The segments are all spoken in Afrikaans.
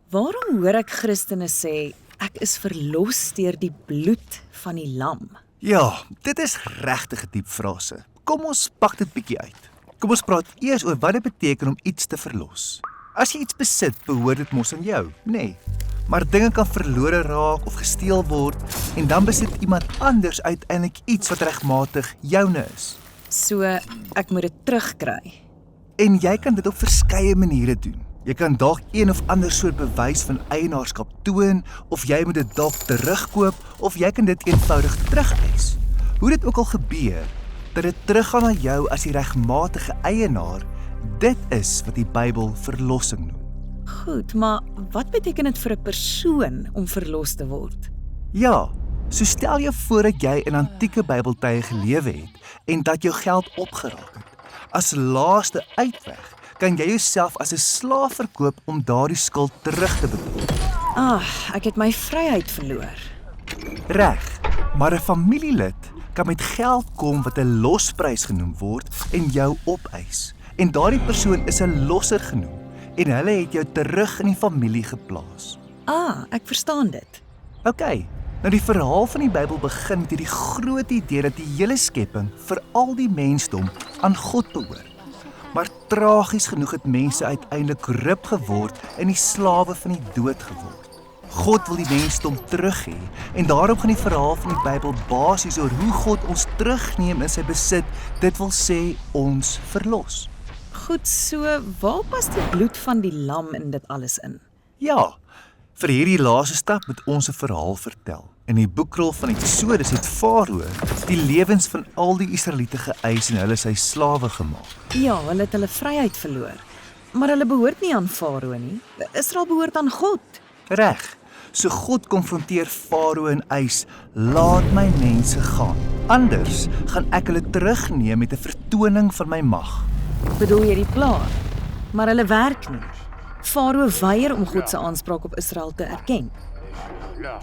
Waarom hoor ek Christene sê, ek is verlos deur die bloed van die lam? Ja, dit is regtig 'n diep frase. Kom ons pak dit bietjie uit. Kom ons praat eers oor wat dit beteken om iets te verlos. As jy iets besit, behoort dit mos aan jou, nê? Nee. Maar dinge kan verlore raak of gesteel word en dan besit iemand anders uiteindelik iets wat regmatig joune is. So, ek moet dit terugkry. En jy kan dit op verskeie maniere doen. Jy kan dalk een of ander soort bewys van eienaarskap toon, of jy moet dit dalk terugkoop, of jy kan dit eenvoudig terugeis. Hoe dit ook al gebeur, dat dit teruggaan na jou as die regmatige eienaar, dit is wat die Bybel verlossing noem. Goed, maar wat beteken dit vir 'n persoon om verlos te word? Ja, so stel jou voor dat jy in antieke Bybeltye gelewe het en dat jou geld opgeraak het. As laaste uitweg kan jy jouself as 'n slaaf verkoop om daardie skuld terug te betaal. Ek het my vryheid verloor. Reg, maar 'n familielid kan met geld kom wat 'n losprys genoem word en jou opeis. En daardie persoon is 'n losser genoem en hulle het jou terug in die familie geplaas. Ek verstaan dit. OK, nou die verhaal van die Bybel begin met hierdie groot idee dat die hele skepping, veral die mensdom, aan God behoort. Maar tragies genoeg het mense uiteindelik korrup geword en die slawe van die dood geword. God wil die mensdom terug hê en daarom gaan die verhaal van die Bybel basies oor hoe God ons terugneem in sy besit, dit wil sê ons verlos. Goed, so waar pas die bloed van die lam in dit alles in? Ja, vir hierdie laaste stap moet ons 'n verhaal vertel. In die boekrol van Eksodus het Farao die lewens van al die Israeliete geëis en hulle sy slawe gemaak. Ja, hulle het hulle vryheid verloor. Maar hulle behoort nie aan Farao nie. Israel behoort aan God. Reg. So God konfronteer Farao en eis: "Laat my mense gaan. Anders gaan ek hulle terugneem met 'n vertoning van my mag." Bedoel jy die plaag? Maar hulle werk nie. Farao weier om God se aanspraak op Israel te erken.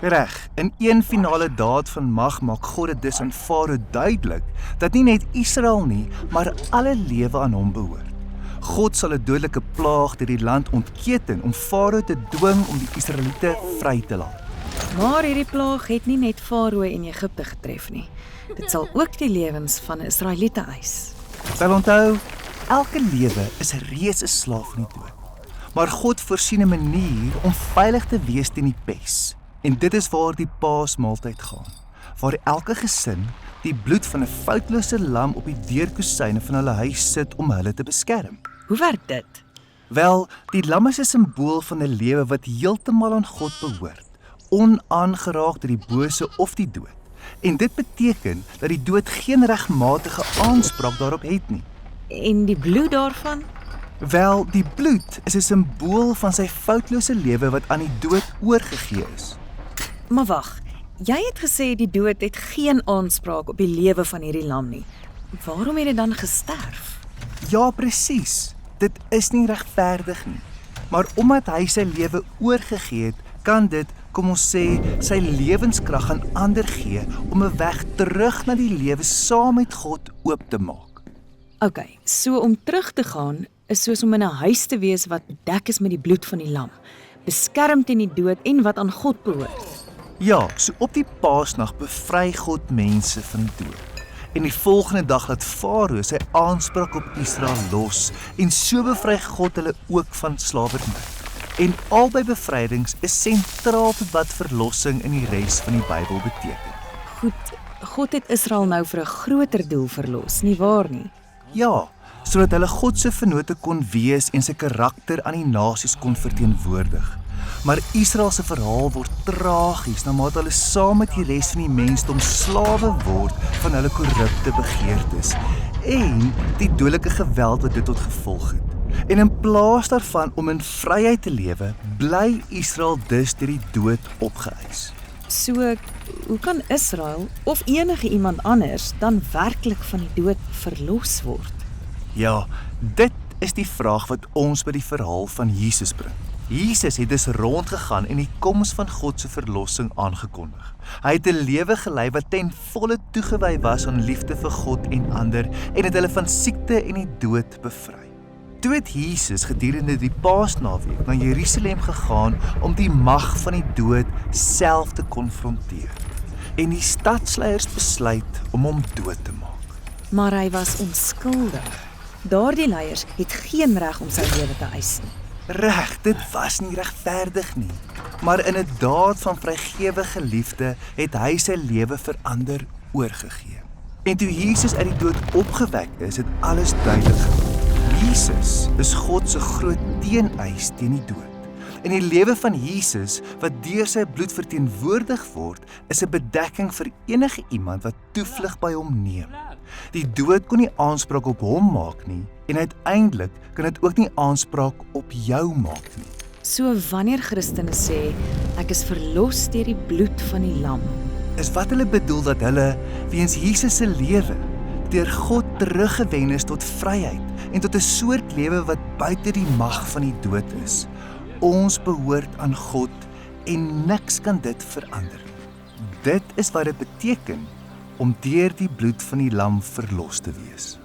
Reg. In een finale daad van mag maak God dit dus aan Farao duidelik dat nie net Israel nie, maar alle lewe aan hom behoort. God sal 'n dodelike plaag deur die land ontketen om Farao te dwing om die Israeliete vry te laat. Maar hierdie plaag het nie net Farao en Egipte getref nie. Dit sal ook die lewens van Israeliete eis. Wel onthou, elke lewe is reeds 'n slaaf van die dood. Maar God voorsien 'n manier om veilig te wees teen die pes. En dit is waar die Paasmaaltyd gaan, waar elke gesin die bloed van 'n foutlose lam op die deurkusyne van hulle huis sit om hulle te beskerm. Hoe werk dit? Wel, die lam is 'n simbool van 'n lewe wat heeltemal aan God behoort, onaangeraak deur die bose of die dood. En dit beteken dat die dood geen regmatige aanspraak daarop het nie. En die bloed daarvan? Wel, die bloed is 'n simbool van sy foutlose lewe wat aan die dood oorgegee is. Maar wag, jy het gesê die dood het geen aanspraak op die lewe van hierdie lam nie. Waarom het dit dan gesterf? Ja, presies. Dit is nie regverdig nie. Maar omdat hy sy lewe oorgegee het, kan dit, kom ons sê, sy lewenskrag aan ander gee om 'n weg terug na die lewe saam met God oop te maak. OK, so om terug te gaan is soos om in 'n huis te wees wat bedek is met die bloed van die lam, beskerm teen die dood en wat aan God behoort. Ja, so op die Paasnag bevry God mense van dood. En die volgende dag laat Farao sy aanspraak op Israel los en so bevry God hulle ook van slawerny. En albei bevrydings is sentraal tot wat verlossing in die res van die Bybel beteken. Goed, God het Israel nou vir 'n groter doel verlos, nie waar nie? Ja, sodat hulle God se vennote kon wees en sy karakter aan die nasies kon verteenwoordig. Maar Israel se verhaal word tragies naarmate hulle saam met die res van die mensdom slawe word van hulle korrupte begeertes en die dodelike geweld wat dit tot gevolg het. En in plaas daarvan om in vryheid te lewe, bly Israel dus deur die dood opgeëis. So, hoe kan Israel of enige iemand anders dan werklik van die dood verlos word? Ja, dit is die vraag wat ons by die verhaal van Jesus bring. Jesus het dus rondgegaan en die koms van God se verlossing aangekondig. Hy het 'n lewe gelei wat ten volle toegewy was aan liefde vir God en ander en het hulle van siekte en die dood bevry. toe het Jesus gedurende die Paasnaweek na Jerusalem gegaan om die mag van die dood self te konfronteer. En die stadsleiers besluit om hom dood te maak. Maar hy was onskuldig. Daardie leiers het geen reg om sy lewe te eis nie. Reg, dit was nie regverdig nie. Maar in 'n daad van vrygewige liefde het hy sy lewe vir ander oorgegee. En toe Jesus uit die dood opgewek is, het alles duidelik geword. Jesus is God se groot teeneis teen die dood. En die lewe van Jesus, wat deur sy bloed verteenwoordig word, is 'n bedekking vir enige iemand wat toevlug by hom neem. Die dood kon nie aanspraak op hom maak nie, en uiteindelik kan dit ook nie aanspraak op jou maak nie. So wanneer Christene sê, ek is verlos deur die bloed van die lam, Is wat hulle bedoel dat hulle, weens Jesus se lewe, deur God teruggewen is tot vryheid en tot 'n soort lewe wat buite die mag van die dood is. Ons behoort aan God en niks kan dit verander. Dit is wat dit beteken om deur die bloed van die lam verlos te wees.